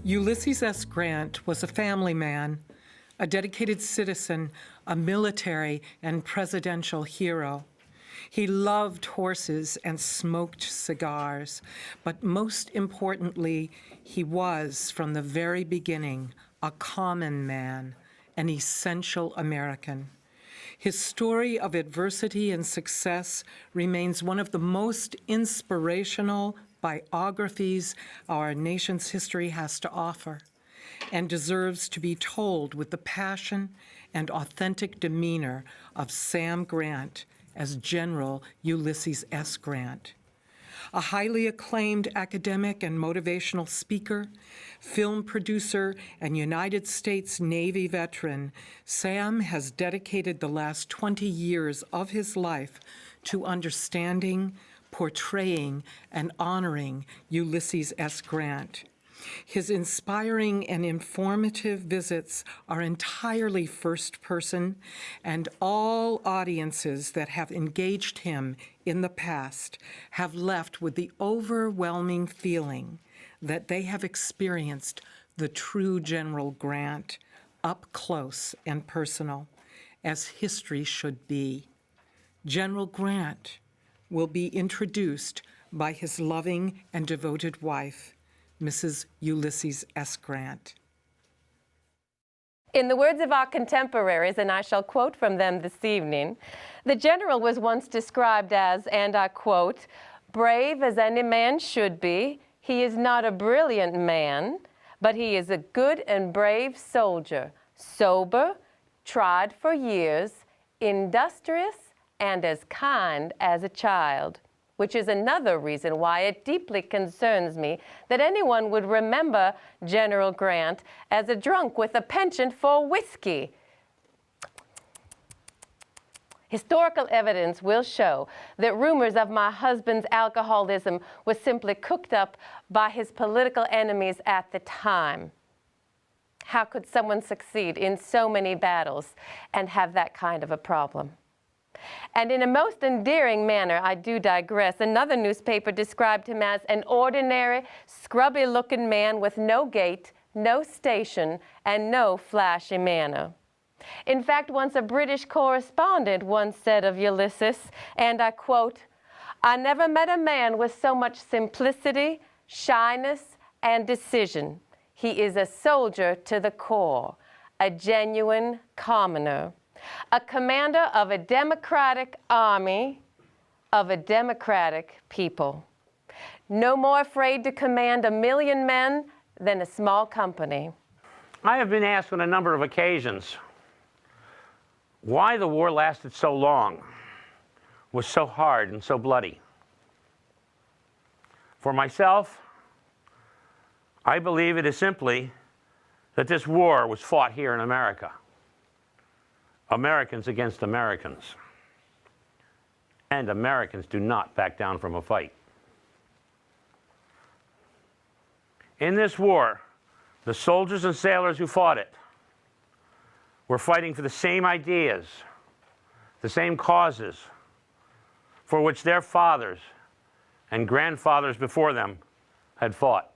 Ulysses S. Grant was a family man, a dedicated citizen, a military and presidential hero. He loved horses and smoked cigars, but most importantly, he was, from the very beginning, a common man, an essential American. His story of adversity and success remains one of the most inspirational biographies our nation's history has to offer, and deserves to be told with the passion and authentic demeanor of Sam Grant as General Ulysses S. Grant. A highly acclaimed academic and motivational speaker, film producer, and United States Navy veteran, Sam has dedicated the last 20 years of his life to understanding, portraying, and honoring Ulysses S. Grant. His inspiring and informative visits are entirely first person, and all audiences that have engaged him in the past have left with the overwhelming feeling that they have experienced the true General Grant up close and personal, as history should be. General Grant will be introduced by his loving and devoted wife, Mrs. Ulysses S. Grant. In the words of our contemporaries, and I shall quote from them this evening, the general was once described as, and I quote, "brave as any man should be. He is not a brilliant man, but he is a good and brave soldier, sober, tried for years, industrious, and as kind as a child," which is another reason why it deeply concerns me that anyone would remember General Grant as a drunk with a penchant for whiskey. Historical evidence will show that rumors of my husband's alcoholism was simply cooked up by his political enemies at the time. How could someone succeed in so many battles and have that kind of a problem? And in a most endearing manner, I do digress, another newspaper described him as an ordinary, scrubby-looking man with no gait, no station, and no flashy manner. In fact, once a British correspondent once said of Ulysses, and I quote, "I never met a man with so much simplicity, shyness, and decision. He is a soldier to the core, a genuine commoner, a commander of a democratic army, of a democratic people. No more afraid to command 1,000,000 men than a small company." I have been asked on a number of occasions why the war lasted so long, was so hard and so bloody. For myself, I believe it is simply that this war was fought here in America. Americans against Americans. And Americans do not back down from a fight. In this war, the soldiers and sailors who fought it were fighting for the same ideas, the same causes for which their fathers and grandfathers before them had fought.